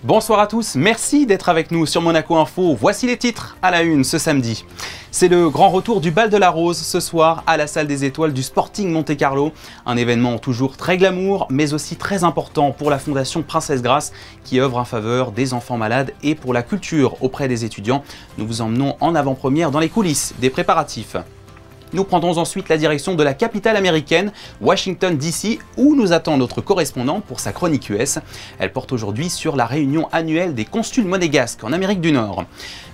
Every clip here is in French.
Bonsoir à tous, merci d'être avec nous sur Monaco Info. Voici les titres à la une ce samedi. C'est le grand retour du Bal de la Rose ce soir à la salle des étoiles du Sporting Monte-Carlo. Un événement toujours très glamour, mais aussi très important pour la Fondation Princesse Grace qui œuvre en faveur des enfants malades et pour la culture auprès des étudiants. Nous vous emmenons en avant-première dans les coulisses des préparatifs. Nous prendrons ensuite la direction de la capitale américaine, Washington DC, où nous attend notre correspondant pour sa chronique US. Elle porte aujourd'hui sur la réunion annuelle des consuls monégasques en Amérique du Nord.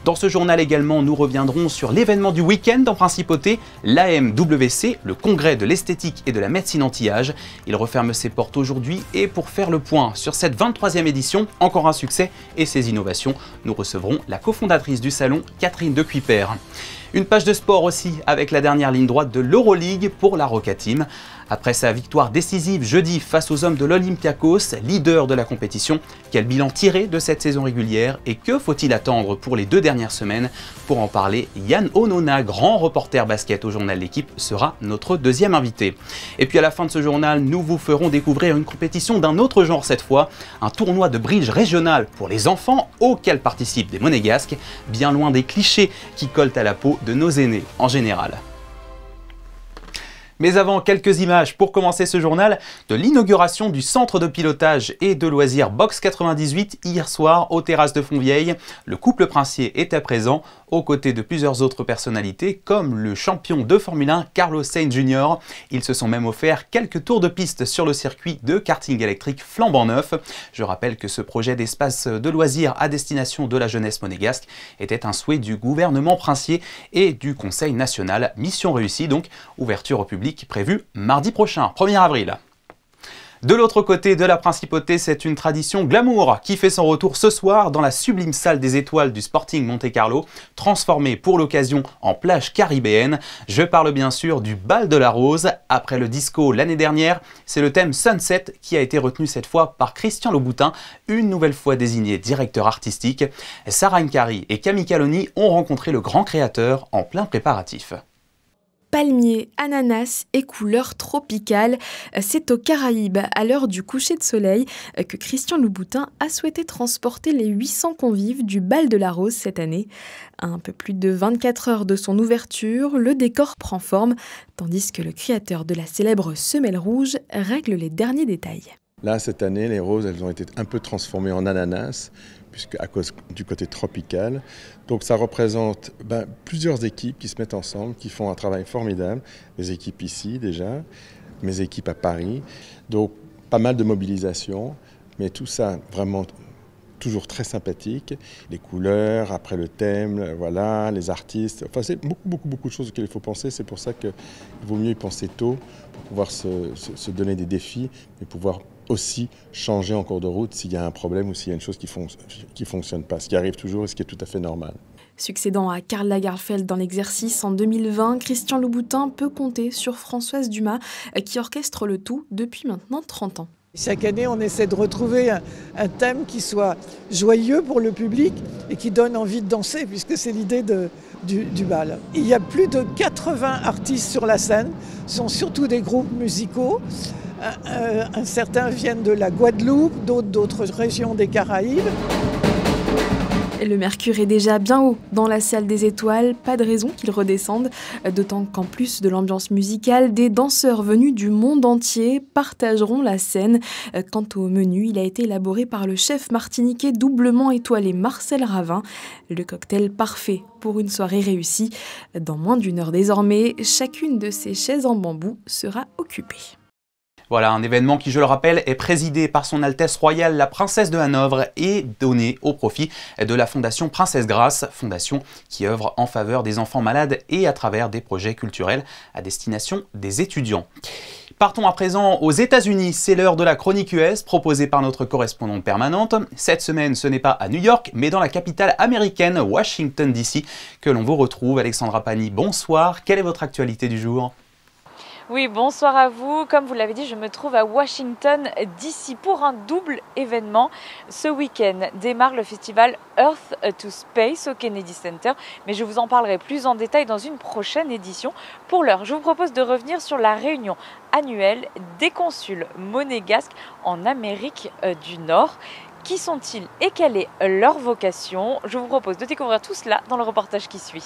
Dans ce journal également, nous reviendrons sur l'événement du week-end en Principauté, l'AMWC, le congrès de l'esthétique et de la médecine anti-âge. Il referme ses portes aujourd'hui et pour faire le point sur cette 23e édition, encore un succès et ses innovations, nous recevrons la cofondatrice du salon, Catherine de Cuyper. Une page de sport aussi avec la dernière ligne droite de l'Euroleague pour la Roca Team. Après sa victoire décisive jeudi face aux hommes de l'Olympiakos, leader de la compétition, quel bilan tirer de cette saison régulière et que faut-il attendre pour les 2 dernières semaines? Pour en parler, Yann Onona, grand reporter basket au journal L'Équipe, sera notre deuxième invité. Et puis à la fin de ce journal, nous vous ferons découvrir une compétition d'un autre genre cette fois, un tournoi de bridge régional pour les enfants auquel participent des Monégasques, bien loin des clichés qui collent à la peau de nos aînés en général. Mais avant, quelques images pour commencer ce journal de l'inauguration du centre de pilotage et de loisirs Box 98 hier soir aux terrasses de Fontvieille. Le couple princier était présent aux côtés de plusieurs autres personnalités comme le champion de Formule 1 Carlos Sainz Jr. Ils se sont même offerts quelques tours de piste sur le circuit de karting électrique flambant neuf. Je rappelle que ce projet d'espace de loisirs à destination de la jeunesse monégasque était un souhait du gouvernement princier et du Conseil national. Mission réussie donc, ouverture au public prévu mardi prochain, 1er avril. De l'autre côté de la Principauté, c'est une tradition glamour qui fait son retour ce soir dans la sublime salle des étoiles du Sporting Monte-Carlo, transformée pour l'occasion en plage caribéenne. Je parle bien sûr du Bal de la Rose. Après le disco l'année dernière, c'est le thème Sunset qui a été retenu cette fois par Christian Louboutin, une nouvelle fois désigné directeur artistique. Sarah Nkari et Camille Caloni ont rencontré le grand créateur en plein préparatif. Palmiers, ananas et couleurs tropicales, c'est aux Caraïbes, à l'heure du coucher de soleil, que Christian Louboutin a souhaité transporter les 800 convives du Bal de la Rose cette année. À un peu plus de 24 heures de son ouverture, le décor prend forme, tandis que le créateur de la célèbre semelle rouge règle les derniers détails. Là, cette année, les roses, elles ont été un peu transformées en ananas, puisque à cause du côté tropical. Donc ça représente plusieurs équipes qui se mettent ensemble, qui font un travail formidable. Les équipes ici déjà, mes équipes à Paris. Donc pas mal de mobilisation, mais tout ça vraiment toujours très sympathique. Les couleurs, après le thème, voilà, les artistes. Enfin, c'est beaucoup de choses auxquelles il faut penser. C'est pour ça qu'il vaut mieux y penser tôt pour pouvoir se donner des défis et pouvoir aussi changer en cours de route s'il y a un problème ou s'il y a une chose qui fonctionne pas, ce qui arrive toujours et ce qui est tout à fait normal. Succédant à Karl Lagerfeld dans l'exercice en 2020, Christian Louboutin peut compter sur Françoise Dumas qui orchestre le tout depuis maintenant 30 ans. Chaque année, on essaie de retrouver un thème qui soit joyeux pour le public et qui donne envie de danser, puisque c'est l'idée du bal. Il y a plus de 80 artistes sur la scène, ce sont surtout des groupes musicaux. Certains viennent de la Guadeloupe, d'autres régions des Caraïbes. Le mercure est déjà bien haut dans la salle des étoiles, pas de raison qu'il redescende, d'autant qu'en plus de l'ambiance musicale, des danseurs venus du monde entier partageront la scène. Quant au menu, il a été élaboré par le chef martiniquais doublement étoilé Marcel Ravin. Le cocktail parfait pour une soirée réussie. Dans moins d'1 heure désormais, chacune de ces chaises en bambou sera occupée. Voilà, un événement qui, je le rappelle, est présidé par son Altesse Royale la Princesse de Hanovre et donné au profit de la Fondation Princesse Grace, fondation qui œuvre en faveur des enfants malades et à travers des projets culturels à destination des étudiants. Partons à présent aux États-Unis. C'est l'heure de la chronique US proposée par notre correspondante permanente. Cette semaine, ce n'est pas à New York, mais dans la capitale américaine, Washington DC, que l'on vous retrouve. Alexandra Pani, bonsoir. Quelle est votre actualité du jour ? Oui, bonsoir à vous. Comme vous l'avez dit, je me trouve à Washington DC pour un double événement. Ce week-end démarre le festival Earth to Space au Kennedy Center, mais je vous en parlerai plus en détail dans une prochaine édition. Pour l'heure, je vous propose de revenir sur la réunion annuelle des consuls monégasques en Amérique du Nord. Qui sont-ils et quelle est leur vocation? Je vous propose de découvrir tout cela dans le reportage qui suit.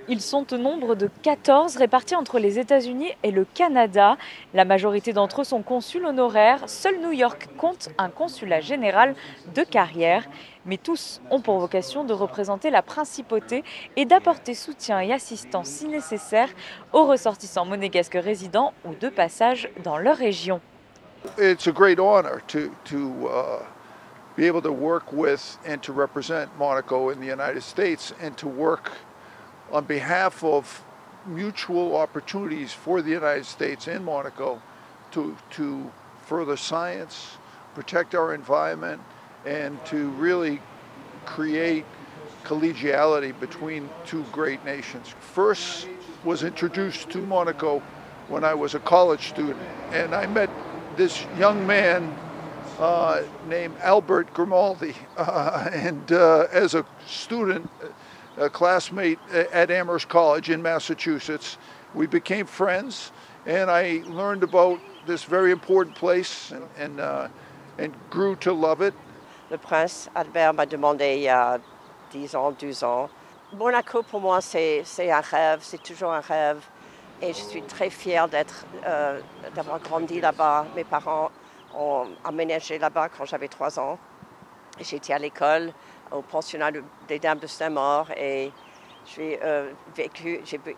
Ils sont au nombre de 14 répartis entre les États-Unis et le Canada. La majorité d'entre eux sont consuls honoraires. Seul New York compte un consulat général de carrière. Mais tous ont pour vocation de représenter la principauté et d'apporter soutien et assistance si nécessaire aux ressortissants monégasques résidents ou de passage dans leur région. It's a great honor to be able to work with and to represent Monaco in the United States and to work on behalf of mutual opportunities for the United States and Monaco to further science, protect our environment, and to really create collegiality between two great nations. First was introduced to Monaco when I was a college student, and I met this young man named Albert Grimaldi, and as a student, a classmate at Amherst College in Massachusetts. We became friends, and I learned about this very important place and grew to love it. Le prince Albert m'a demandé il y a 10 ans, 12 ans. Monaco, pour moi, c'est un rêve, c'est toujours un rêve. Et je suis très fière d'avoir grandi là-bas. Mes parents ont aménagé là-bas quand j'avais 3 ans. J'étais à l'école, au pensionnat des Dames de Saint-Maur, et j'ai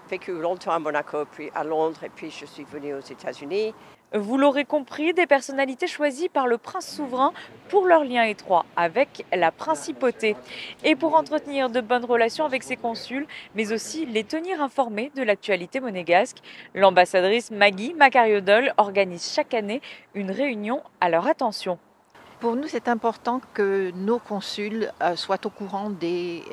vécu longtemps à Monaco, puis à Londres, et puis je suis venue aux États-Unis. Vous l'aurez compris, des personnalités choisies par le prince souverain pour leur lien étroit avec la principauté et pour entretenir de bonnes relations avec ses consuls, mais aussi les tenir informés de l'actualité monégasque. L'ambassadrice Maggie Macariodol organise chaque année une réunion à leur attention. Pour nous, c'est important que nos consuls soient au courant des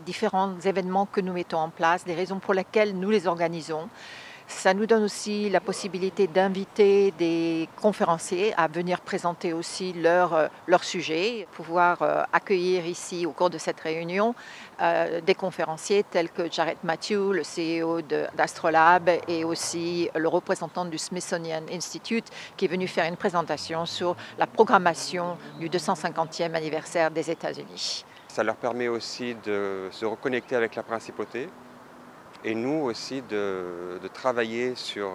différents événements que nous mettons en place, des raisons pour lesquelles nous les organisons. Ça nous donne aussi la possibilité d'inviter des conférenciers à venir présenter aussi leur sujet, pouvoir accueillir ici au cours de cette réunion des conférenciers tels que Jared Matthew, le CEO d'Astrolabe, et aussi le représentant du Smithsonian Institute qui est venu faire une présentation sur la programmation du 250e anniversaire des États-Unis. Ça leur permet aussi de se reconnecter avec la principauté. Et nous aussi de travailler sur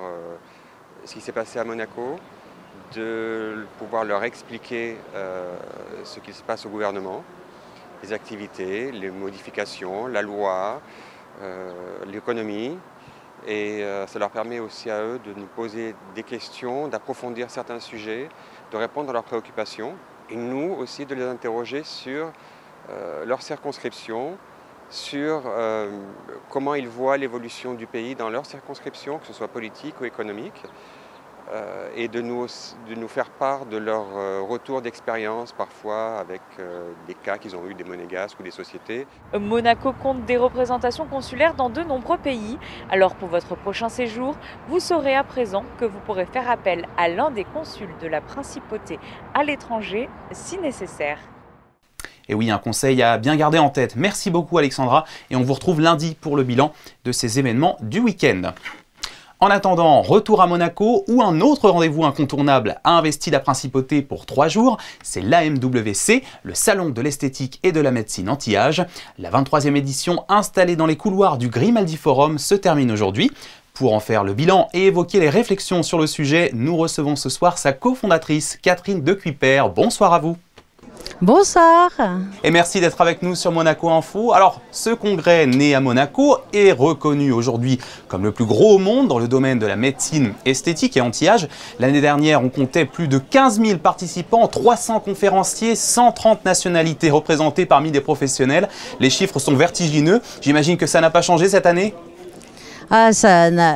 ce qui s'est passé à Monaco, de pouvoir leur expliquer ce qui se passe au gouvernement, les activités, les modifications, la loi, l'économie. Et ça leur permet aussi à eux de nous poser des questions, d'approfondir certains sujets, de répondre à leurs préoccupations. Et nous aussi de les interroger sur leur circonscription, sur comment ils voient l'évolution du pays dans leur circonscription, que ce soit politique ou économique, et de nous faire part de leur retour d'expérience parfois avec des cas qu'ils ont eu des monégasques ou des sociétés. Monaco compte des représentations consulaires dans de nombreux pays. Alors pour votre prochain séjour, vous saurez à présent que vous pourrez faire appel à l'un des consuls de la principauté à l'étranger si nécessaire. Et oui, un conseil à bien garder en tête. Merci beaucoup Alexandra et on vous retrouve lundi pour le bilan de ces événements du week-end. En attendant, retour à Monaco où un autre rendez-vous incontournable a investi la principauté pour 3 jours, c'est l'AMWC, le salon de l'esthétique et de la médecine anti-âge. La 23e édition installée dans les couloirs du Grimaldi Forum se termine aujourd'hui. Pour en faire le bilan et évoquer les réflexions sur le sujet, nous recevons ce soir sa cofondatrice Catherine de Cuyper. Bonsoir à vous. Bonsoir. Et merci d'être avec nous sur Monaco Info. Alors, ce congrès né à Monaco est reconnu aujourd'hui comme le plus gros au monde dans le domaine de la médecine esthétique et anti-âge. L'année dernière, on comptait plus de 15 000 participants, 300 conférenciers, 130 nationalités représentées parmi des professionnels. Les chiffres sont vertigineux. J'imagine que ça n'a pas changé cette année ? Ah,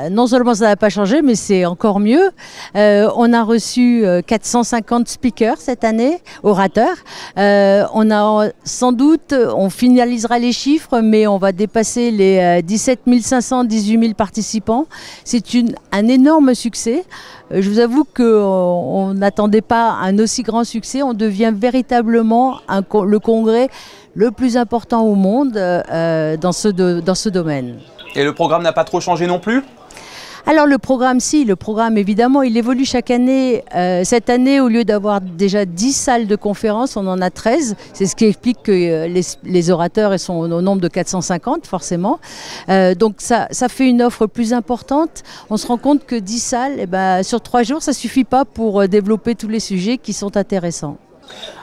non seulement ça n'a pas changé, mais c'est encore mieux. On a reçu 450 speakers cette année, orateurs. On a sans doute, on finalisera les chiffres, mais on va dépasser les 17 500, 18 000 participants. C'est un énorme succès. Je vous avoue qu'on n'attendait pas un aussi grand succès. On devient véritablement le congrès le plus important au monde dans ce domaine. Et le programme n'a pas trop changé non plus ? Alors le programme, le programme évidemment, il évolue chaque année. Cette année, au lieu d'avoir déjà 10 salles de conférence, on en a 13. C'est ce qui explique que les orateurs sont au nombre de 450 forcément. Donc ça fait une offre plus importante. On se rend compte que 10 salles, sur 3 jours, ça ne suffit pas pour développer tous les sujets qui sont intéressants.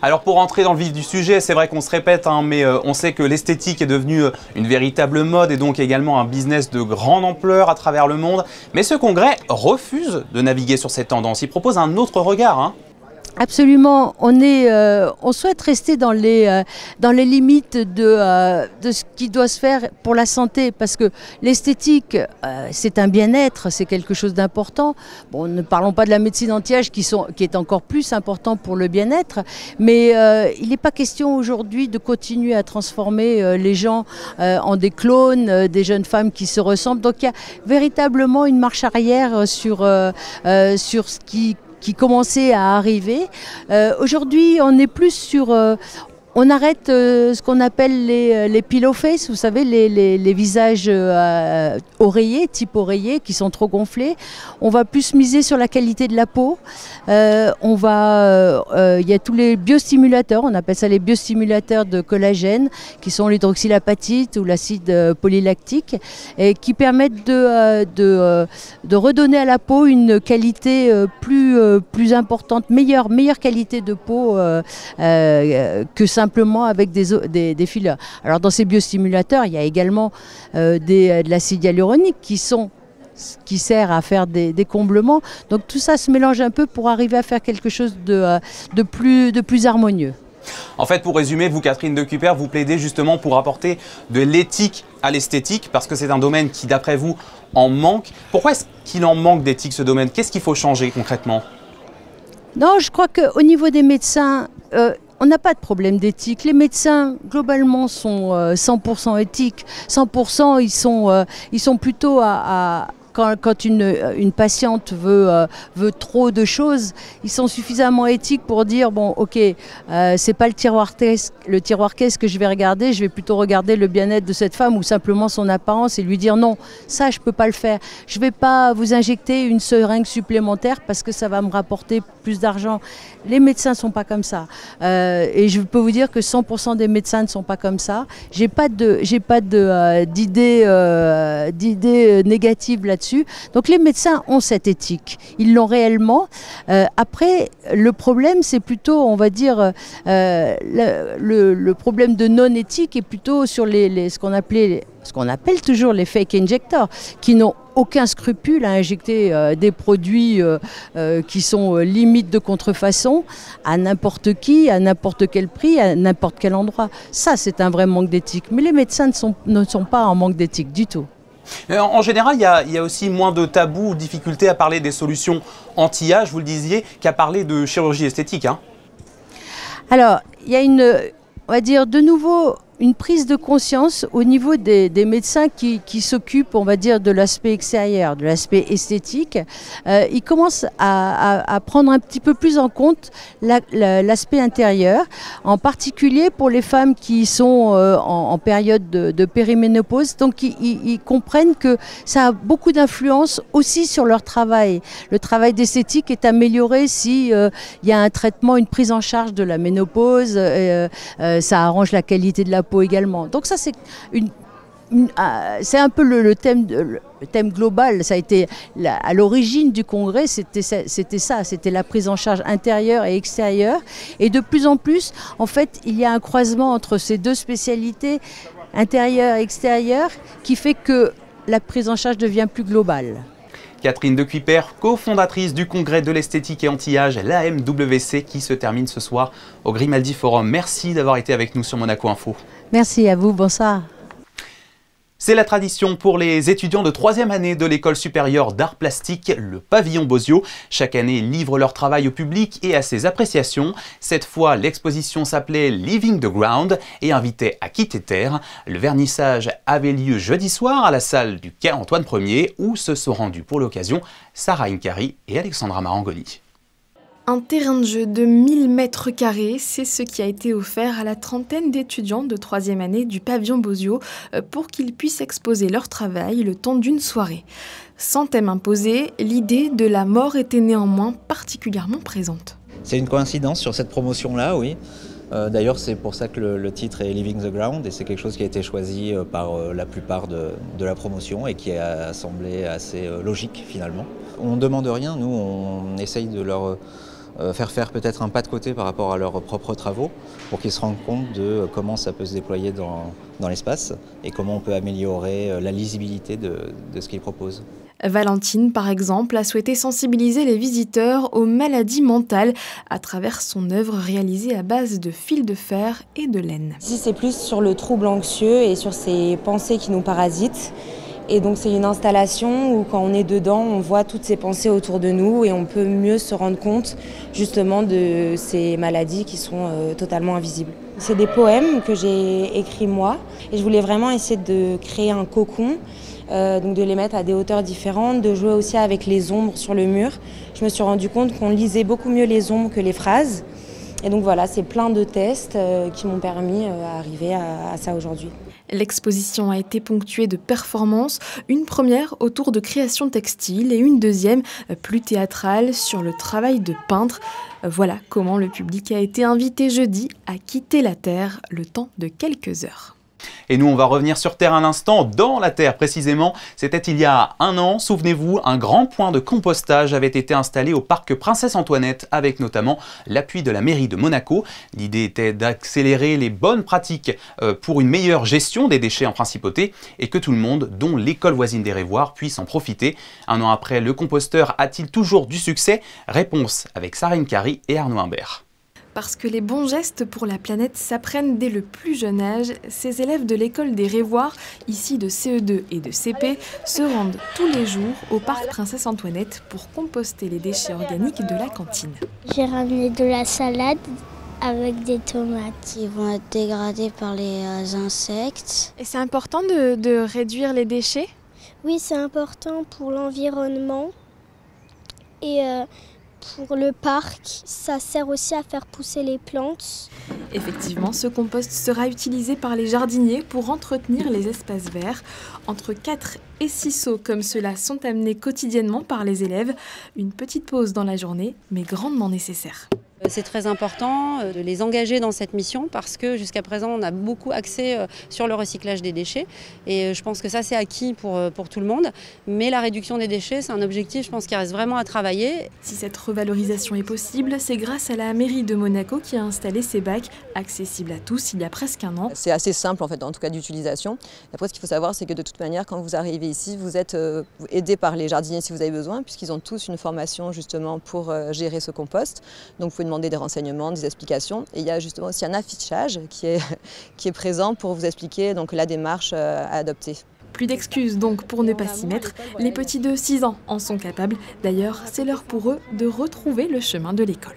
Alors pour entrer dans le vif du sujet, c'est vrai qu'on se répète, mais on sait que l'esthétique est devenue une véritable mode et donc également un business de grande ampleur à travers le monde. Mais ce congrès refuse de naviguer sur cette tendance, il propose un autre regard. Absolument, on souhaite rester dans les limites de ce qui doit se faire pour la santé, parce que l'esthétique, c'est un bien-être, c'est quelque chose d'important. Bon, ne parlons pas de la médecine anti-âge qui est encore plus important pour le bien-être, mais il n'est pas question aujourd'hui de continuer à transformer les gens en des clones, des jeunes femmes qui se ressemblent. Donc il y a véritablement une marche arrière sur ce qui commençait à arriver. Aujourd'hui, on est plus sur... on arrête ce qu'on appelle les pillow face, vous savez, les visages oreillers, type oreiller, qui sont trop gonflés. On va plus miser sur la qualité de la peau. Il y a tous les biostimulateurs, on appelle ça les biostimulateurs de collagène, qui sont l'hydroxylapatite ou l'acide polylactique, et qui permettent de redonner à la peau une qualité plus importante, meilleure qualité de peau que simplement avec des fillers. Alors dans ces biostimulateurs, il y a également de l'acide hyaluronique qui sert à faire des comblements. Donc tout ça se mélange un peu pour arriver à faire quelque chose de plus harmonieux. En fait, pour résumer, vous, Catherine Decupert, vous plaidez justement pour apporter de l'éthique à l'esthétique, parce que c'est un domaine qui, d'après vous, en manque. Pourquoi est-ce qu'il en manque d'éthique, ce domaine? Qu'est-ce qu'il faut changer concrètement? Non, je crois qu'au niveau des médecins, on n'a pas de problème d'éthique. Les médecins, globalement, sont 100% éthiques. 100%, ils sont plutôt quand une patiente veut trop de choses, ils sont suffisamment éthiques pour dire bon, ok, c'est pas le tiroir caisse que je vais regarder, je vais plutôt regarder le bien-être de cette femme ou simplement son apparence et lui dire non, ça je peux pas le faire. Je vais pas vous injecter une seringue supplémentaire parce que ça va me rapporter plus d'argent. Les médecins sont pas comme ça. Et je peux vous dire que 100% des médecins ne sont pas comme ça. J'ai pas d'idées négatives là-dessus. Donc les médecins ont cette éthique, ils l'ont réellement. Après, le problème, c'est plutôt, on va dire, le problème de non-éthique est plutôt sur ce qu'on appelle toujours les fake injectors, qui n'ont aucun scrupule à injecter des produits qui sont limite de contrefaçon à n'importe qui, à n'importe quel prix, à n'importe quel endroit. Ça, c'est un vrai manque d'éthique. Mais les médecins ne sont pas en manque d'éthique du tout. En général, il y a aussi moins de tabous ou de difficultés à parler des solutions anti-âge, vous le disiez, qu'à parler de chirurgie esthétique. Alors, il y a on va dire de nouveau, une prise de conscience au niveau des médecins qui s'occupent, on va dire, de l'aspect extérieur, de l'aspect esthétique. Ils commencent à prendre un petit peu plus en compte l'aspect intérieur, en particulier pour les femmes qui sont en période de périménopause. Donc ils comprennent que ça a beaucoup d'influence aussi sur leur travail. Le travail d'esthétique est amélioré si y a un traitement, une prise en charge de la ménopause. Ça arrange la qualité de la peau également. Donc ça, c'est un peu le thème global. Ça a été à l'origine du congrès, c'était ça, c'était la prise en charge intérieure et extérieure. Et de plus en plus, en fait, il y a un croisement entre ces deux spécialités, intérieure et extérieure, qui fait que la prise en charge devient plus globale. Catherine Decupert, cofondatrice du congrès de l'esthétique et anti-âge, l'AMWC, qui se termine ce soir au Grimaldi Forum. Merci d'avoir été avec nous sur Monaco Info. Merci à vous, bonsoir. C'est la tradition pour les étudiants de 3e année de l'école supérieure d'art plastique, le pavillon Bozio. Chaque année, ils livrent leur travail au public et à ses appréciations. Cette fois, l'exposition s'appelait Leaving the Ground et invitait à quitter terre. Le vernissage avait lieu jeudi soir à la salle du quai Antoine Ier, où se sont rendus pour l'occasion Sarah Inkari et Alexandra Marangoni. Un terrain de jeu de 1000 mètres carrés, c'est ce qui a été offert à la trentaine d'étudiants de 3e année du pavillon Bozio pour qu'ils puissent exposer leur travail le temps d'une soirée. Sans thème imposé, l'idée de la mort était néanmoins particulièrement présente. C'est une coïncidence sur cette promotion-là, oui. D'ailleurs, c'est pour ça que le titre est Leaving the Ground et c'est quelque chose qui a été choisi par la plupart de la promotion et qui a semblé assez logique finalement. On ne demande rien, nous on essaye de leur faire peut-être un pas de côté par rapport à leurs propres travaux pour qu'ils se rendent compte de comment ça peut se déployer dans l'espace et comment on peut améliorer la lisibilité de ce qu'ils proposent. Valentine, par exemple, a souhaité sensibiliser les visiteurs aux maladies mentales à travers son œuvre réalisée à base de fils de fer et de laine. Ici, c'est plus sur le trouble anxieux et sur ces pensées qui nous parasitent. Et donc c'est une installation où quand on est dedans, on voit toutes ces pensées autour de nous et on peut mieux se rendre compte justement de ces maladies qui sont totalement invisibles. C'est des poèmes que j'ai écrits moi et je voulais vraiment essayer de créer un cocon, donc de les mettre à des hauteurs différentes, de jouer aussi avec les ombres sur le mur. Je me suis rendu compte qu'on lisait beaucoup mieux les ombres que les phrases. Et donc voilà, c'est plein de tests qui m'ont permis d'arriver à ça aujourd'hui. L'exposition a été ponctuée de performances, une première autour de création textile et une deuxième plus théâtrale sur le travail de peintre. Voilà comment le public a été invité jeudi à quitter la Terre le temps de quelques heures. Et nous, on va revenir sur Terre un instant, dans la Terre précisément. C'était il y a un an, souvenez-vous, un grand point de compostage avait été installé au parc Princesse Antoinette, avec notamment l'appui de la mairie de Monaco. L'idée était d'accélérer les bonnes pratiques pour une meilleure gestion des déchets en principauté et que tout le monde, dont l'école voisine des Révoirs, puisse en profiter. Un an après, le composteur a-t-il toujours du succès? Réponse avec Sarine Cary et Arnaud Imbert. Parce que les bons gestes pour la planète s'apprennent dès le plus jeune âge, ces élèves de l'école des Révoirs, ici de CE2 et de CP, se rendent tous les jours au parc Princesse Antoinette pour composter les déchets organiques de la cantine. J'ai ramené de la salade avec des tomates. Ils vont être dégradés par les insectes. Et c'est important de réduire les déchets? Oui, c'est important pour l'environnement et pour le parc, ça sert aussi à faire pousser les plantes. Effectivement, ce compost sera utilisé par les jardiniers pour entretenir les espaces verts. Entre 4 et 6 seaux comme ceux-là sont amenés quotidiennement par les élèves. Une petite pause dans la journée, mais grandement nécessaire. C'est très important de les engager dans cette mission parce que jusqu'à présent on a beaucoup axé sur le recyclage des déchets et je pense que ça c'est acquis pour tout le monde, mais la réduction des déchets c'est un objectif je pense qui reste vraiment à travailler. Si cette revalorisation est possible, c'est grâce à la mairie de Monaco qui a installé ces bacs accessibles à tous il y a presque un an. C'est assez simple en fait en tout cas d'utilisation. Après ce qu'il faut savoir c'est que de toute manière quand vous arrivez ici vous êtes aidé par les jardiniers si vous avez besoin puisqu'ils ont tous une formation justement pour gérer ce compost. Donc vous pouvez demander des renseignements, des explications. Et il y a justement aussi un affichage qui est présent pour vous expliquer donc, la démarche à adopter. Plus d'excuses donc pour ne pas s'y mettre. Les petits de 6 ans en sont capables. D'ailleurs, c'est l'heure pour eux de retrouver le chemin de l'école.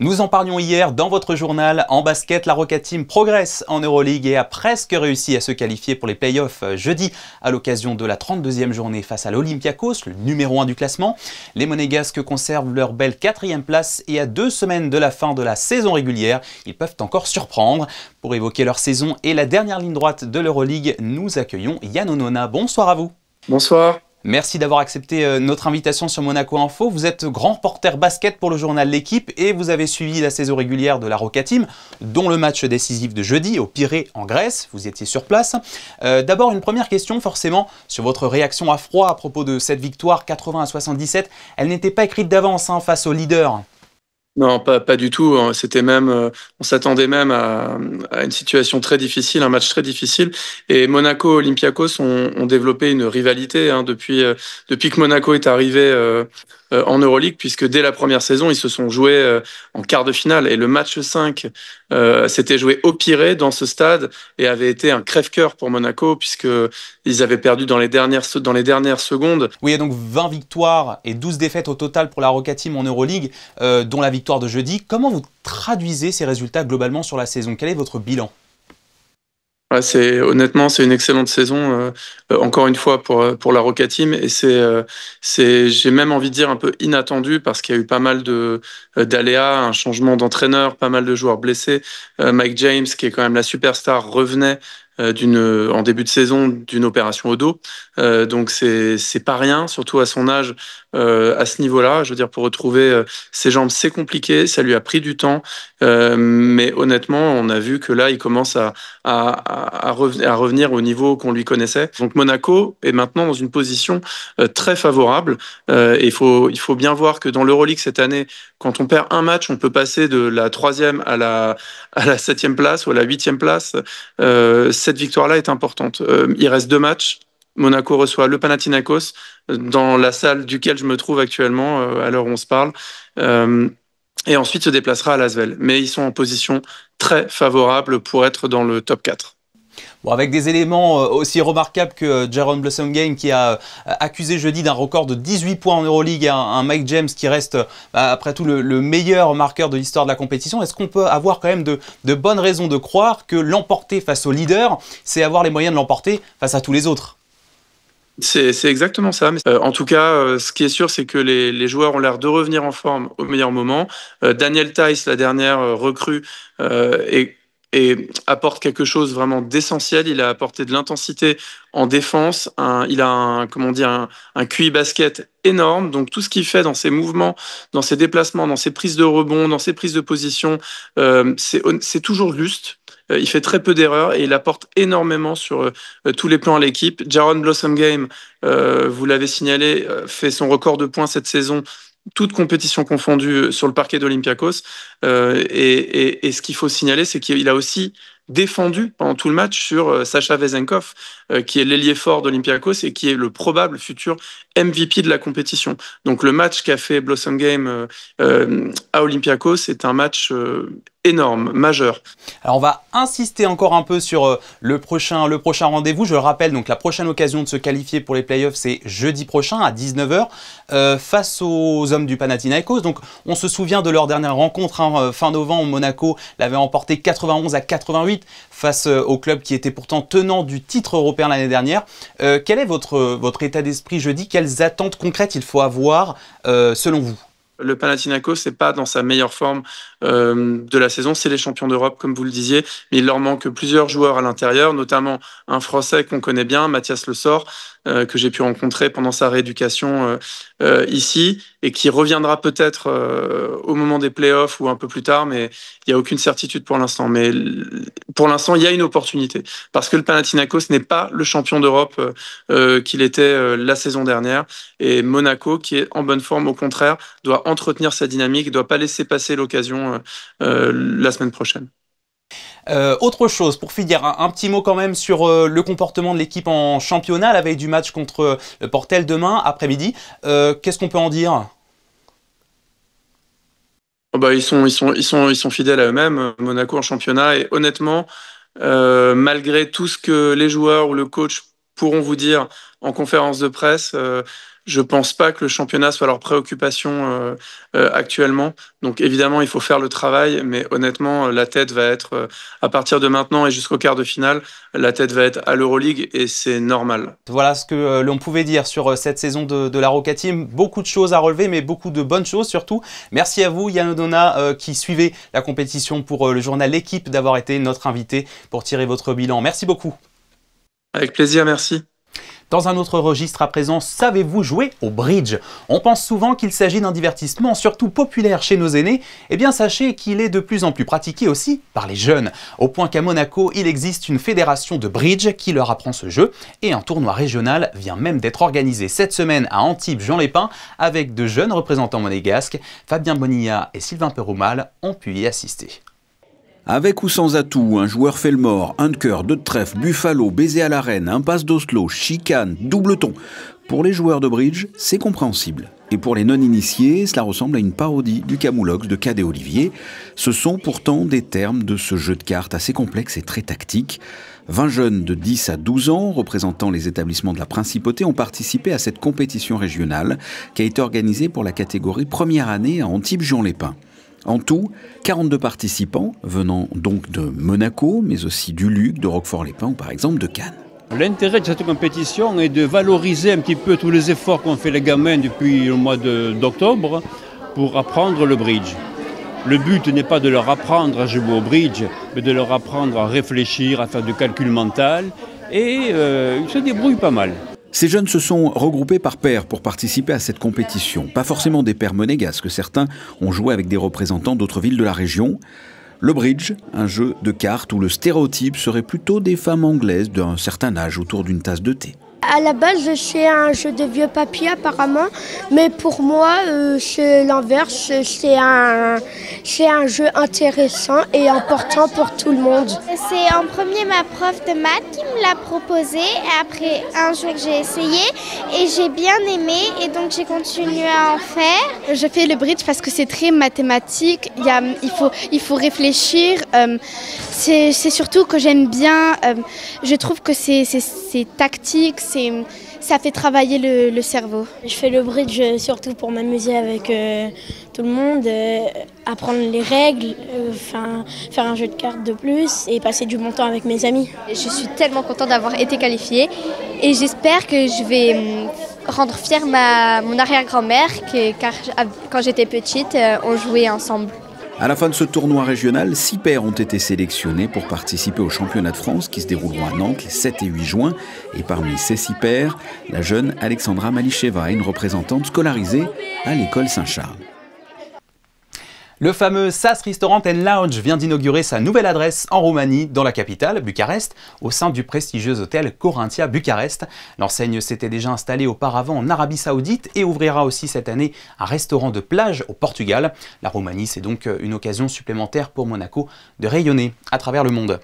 Nous en parlions hier dans votre journal. En basket, la Roca Team progresse en Euroleague et a presque réussi à se qualifier pour les playoffs jeudi à l'occasion de la 32e journée face à l'Olympiakos, le numéro 1 du classement. Les Monégasques conservent leur belle 4e place et à 2 semaines de la fin de la saison régulière, ils peuvent encore surprendre. Pour évoquer leur saison et la dernière ligne droite de l'Euroleague, nous accueillons Yann Onona. Bonsoir à vous. Bonsoir. Merci d'avoir accepté notre invitation sur Monaco Info. Vous êtes grand reporter basket pour le journal L'Équipe et vous avez suivi la saison régulière de la Roca Team, dont le match décisif de jeudi au Pirée en Grèce. Vous étiez sur place. D'abord, une première question forcément sur votre réaction à froid à propos de cette victoire 80-77. Elle n'était pas écrite d'avance face au leader. Non, pas du tout. C'était même, on s'attendait même à une situation très difficile, un match très difficile. Et Monaco, Olympiakos ont développé une rivalité depuis que Monaco est arrivé en Euroleague, puisque dès la première saison, ils se sont joués en quart de finale. Et le match 5 s'était joué au Pirée, dans ce stade, et avait été un crève-cœur pour Monaco, puisqu'ils avaient perdu dans les dernières secondes. Oui, et donc 20 victoires et 12 défaites au total pour la Roca Team en Euroleague, dont la victoire de jeudi. Comment vous traduisez ces résultats globalement sur la saison? Quel est votre bilan? Ouais, honnêtement, c'est une excellente saison, encore une fois pour la Roca Team, et j'ai même envie de dire un peu inattendu parce qu'il y a eu pas mal d'aléas, un changement d'entraîneur, pas mal de joueurs blessés. Mike James, qui est quand même la superstar, revenait en début de saison d'une opération au dos, donc c'est pas rien, surtout à son âge, à ce niveau-là. Je veux dire, pour retrouver ses jambes, c'est compliqué, ça lui a pris du temps, mais honnêtement, on a vu que là, il commence à revenir au niveau qu'on lui connaissait. Donc Monaco est maintenant dans une position très favorable. Et il faut bien voir que dans l'Euroleague cette année, quand on perd un match, on peut passer de la 3e à la 7e place ou à la 8e place. Cette victoire-là est importante. Il reste 2 matchs. Monaco reçoit le Panathinaikos dans la salle duquel je me trouve actuellement à l'heure où on se parle. Et ensuite se déplacera à Lasvel. Mais ils sont en position très favorable pour être dans le top 4. Bon, avec des éléments aussi remarquables que Jaron Blossomgame qui a accusé jeudi d'un record de 18 points en Euroleague, un Mike James qui reste après tout le meilleur marqueur de l'histoire de la compétition. Est-ce qu'on peut avoir quand même de bonnes raisons de croire que l'emporter face au leader, c'est avoir les moyens de l'emporter face à tous les autres? C'est exactement ça. En tout cas, ce qui est sûr, c'est que les joueurs ont l'air de revenir en forme au meilleur moment. Daniel Theis, la dernière recrue, et apporte quelque chose vraiment d'essentiel. Il a apporté de l'intensité en défense. Il a un QI basket énorme. Donc tout ce qu'il fait dans ses mouvements, dans ses déplacements, dans ses prises de rebond, dans ses prises de position, c'est toujours juste. Il fait très peu d'erreurs et il apporte énormément sur tous les plans à l'équipe. Jaron Blossomgame, vous l'avez signalé, fait son record de points cette saison, toute compétition confondue sur le parquet d'Olympiakos. Et ce qu'il faut signaler, c'est qu'il a aussi défendu pendant tout le match sur Sacha Vezenkov, qui est l'ailier fort d'Olympiakos et qui est le probable futur MVP de la compétition. Donc le match qu'a fait Blossomgame à Olympiakos, c'est un match énorme, majeur. Alors on va insister encore un peu sur le prochain rendez-vous. Je le rappelle, donc la prochaine occasion de se qualifier pour les playoffs, c'est jeudi prochain à 19h face aux hommes du Panathinaikos. Donc on se souvient de leur dernière rencontre fin novembre. Monaco l'avait emporté 91-88 face au club qui était pourtant tenant du titre européen l'année dernière. Quel est votre état d'esprit jeudi? Quelles attentes concrètes il faut avoir selon vous? Le Panathinaikos n'est pas dans sa meilleure forme de la saison. C'est les champions d'Europe, comme vous le disiez, mais il leur manque plusieurs joueurs à l'intérieur, notamment un Français qu'on connaît bien, Mathias Le Sort, que j'ai pu rencontrer pendant sa rééducation ici, et qui reviendra peut-être au moment des playoffs ou un peu plus tard, mais il n'y a aucune certitude pour l'instant. Mais pour l'instant, il y a une opportunité, parce que le Panathinaikos n'est pas le champion d'Europe qu'il était la saison dernière, et Monaco, qui est en bonne forme, au contraire, doit entretenir sa dynamique, ne doit pas laisser passer l'occasion la semaine prochaine. Autre chose, pour finir, un petit mot quand même sur le comportement de l'équipe en championnat, la veille du match contre Portel demain après-midi. Qu'est-ce qu'on peut en dire? Ils sont fidèles à eux-mêmes, Monaco en championnat, et honnêtement, malgré tout ce que les joueurs ou le coach pourront vous dire en conférence de presse, je pense pas que le championnat soit leur préoccupation actuellement. Donc évidemment, il faut faire le travail, mais honnêtement, la tête va être, à partir de maintenant et jusqu'au quart de finale, la tête va être à l'Euroleague et c'est normal. Voilà ce que l'on pouvait dire sur cette saison de la Roca Team. Beaucoup de choses à relever, mais beaucoup de bonnes choses surtout. Merci à vous, Yann Odona, qui suivez la compétition pour le journal L'Équipe, d'avoir été notre invité pour tirer votre bilan. Merci beaucoup. Avec plaisir, merci. Dans un autre registre à présent, savez-vous jouer au bridge? On pense souvent qu'il s'agit d'un divertissement surtout populaire chez nos aînés. Eh bien sachez qu'il est de plus en plus pratiqué aussi par les jeunes. Au point qu'à Monaco, il existe une fédération de bridge qui leur apprend ce jeu. Et un tournoi régional vient même d'être organisé cette semaine à Antibes-Juan-les-Pins avec de jeunes représentants monégasques. Fabien Bonilla et Sylvain Peroumal ont pu y assister. Avec ou sans atout, un joueur fait le mort, un de cœur, deux de trèfle, buffalo, baiser à l'arène, impasse d'Oslo, chicane, doubleton. Pour les joueurs de bridge, c'est compréhensible. Et pour les non-initiés, cela ressemble à une parodie du Camoulox de Cadet Olivier. Ce sont pourtant des termes de ce jeu de cartes assez complexe et très tactique. 20 jeunes de 10 à 12 ans, représentant les établissements de la Principauté, ont participé à cette compétition régionale qui a été organisée pour la catégorie première année à Antibes-Juan-les-Pins. En tout, 42 participants, venant donc de Monaco, mais aussi du Luc, de Roquefort-les-Pins ou par exemple de Cannes. L'intérêt de cette compétition est de valoriser un petit peu tous les efforts qu'ont fait les gamins depuis le mois d'octobre pour apprendre le bridge. Le but n'est pas de leur apprendre à jouer au bridge, mais de leur apprendre à réfléchir, à faire du calcul mental, et ils se débrouillent pas mal. Ces jeunes se sont regroupés par pairs pour participer à cette compétition. Pas forcément des pairs monégasques, certains ont joué avec des représentants d'autres villes de la région. Le bridge, un jeu de cartes où le stéréotype serait plutôt des femmes anglaises d'un certain âge autour d'une tasse de thé. À la base, c'est un jeu de vieux papier apparemment, mais pour moi, c'est l'inverse. C'est un jeu intéressant et important pour tout le monde. C'est en premier ma prof de maths qui me l'a proposé, et après un jour que j'ai essayé et j'ai bien aimé et donc j'ai continué à en faire. Je fais le bridge parce que c'est très mathématique, il faut réfléchir. C'est surtout que j'aime bien, je trouve que c'est tactique, ça fait travailler le cerveau. Je fais le bridge surtout pour m'amuser avec tout le monde, apprendre les règles, faire un jeu de cartes de plus et passer du bon temps avec mes amis. Je suis tellement contente d'avoir été qualifiée et j'espère que je vais rendre fière mon arrière-grand-mère car quand j'étais petite, on jouait ensemble. À la fin de ce tournoi régional, 6 pairs ont été sélectionnés pour participer au championnat de France qui se dérouleront à Nantes les 7 et 8 juin. Et parmi ces 6 pairs, la jeune Alexandra Malicheva, une représentante scolarisée à l'école Saint-Charles. Le fameux SAS Restaurant & Lounge vient d'inaugurer sa nouvelle adresse en Roumanie, dans la capitale, Bucarest, au sein du prestigieux hôtel Corinthia Bucarest. L'enseigne s'était déjà installée auparavant en Arabie Saoudite et ouvrira aussi cette année un restaurant de plage au Portugal. La Roumanie, c'est donc une occasion supplémentaire pour Monaco de rayonner à travers le monde.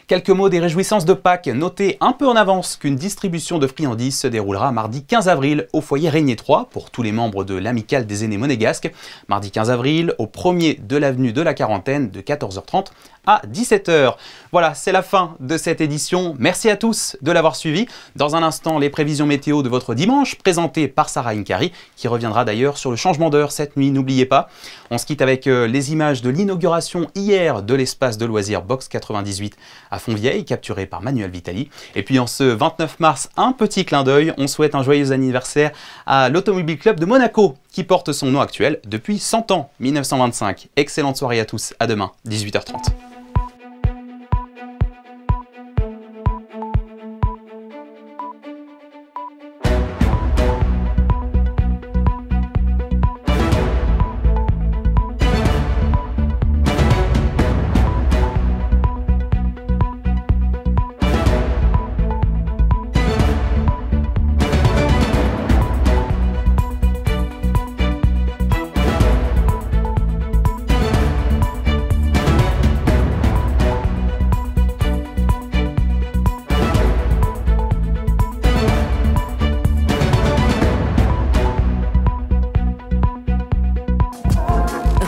Quelques mots des réjouissances de Pâques. Notez un peu en avance qu'une distribution de friandises se déroulera mardi 15 avril au foyer Régnier 3 pour tous les membres de l'Amicale des aînés monégasques. Mardi 15 avril au 1er de l'avenue de la Quarantaine de 14h30 à 17h. Voilà, c'est la fin de cette édition. Merci à tous de l'avoir suivi. Dans un instant, les prévisions météo de votre dimanche présentées par Sarah Inkari qui reviendra d'ailleurs sur le changement d'heure cette nuit, n'oubliez pas. On se quitte avec les images de l'inauguration hier de l'espace de loisirs Box 98 à Fontvieille, capturé par Manuel Vitali. Et puis en ce 29 mars, un petit clin d'œil, on souhaite un joyeux anniversaire à l'Automobile Club de Monaco, qui porte son nom actuel depuis 100 ans, 1925. Excellente soirée à tous, à demain, 18h30.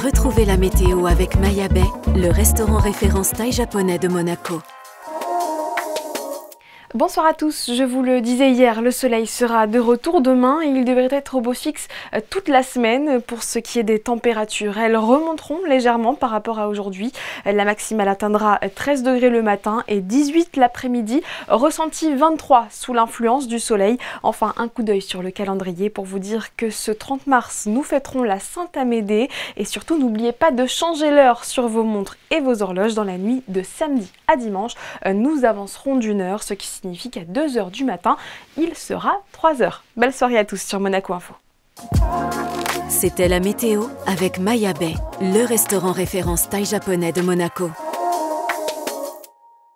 Retrouvez la météo avec Maya Bay, le restaurant référence thaï japonais de Monaco. Bonsoir à tous, je vous le disais hier, le soleil sera de retour demain et il devrait être au beau fixe toute la semaine. Pour ce qui est des températures, elles remonteront légèrement par rapport à aujourd'hui. La maximale atteindra 13 degrés le matin et 18 l'après-midi, ressenti 23 sous l'influence du soleil. Enfin, un coup d'œil sur le calendrier pour vous dire que ce 30 mars, nous fêterons la Sainte-Amédée et surtout n'oubliez pas de changer l'heure sur vos montres et vos horloges dans la nuit de samedi à dimanche. Nous avancerons d'une heure, ce qui signifie qu'à 2h du matin, il sera 3h. Belle soirée à tous sur Monaco Info. C'était la météo avec Maya Bay, le restaurant référence thaï japonais de Monaco.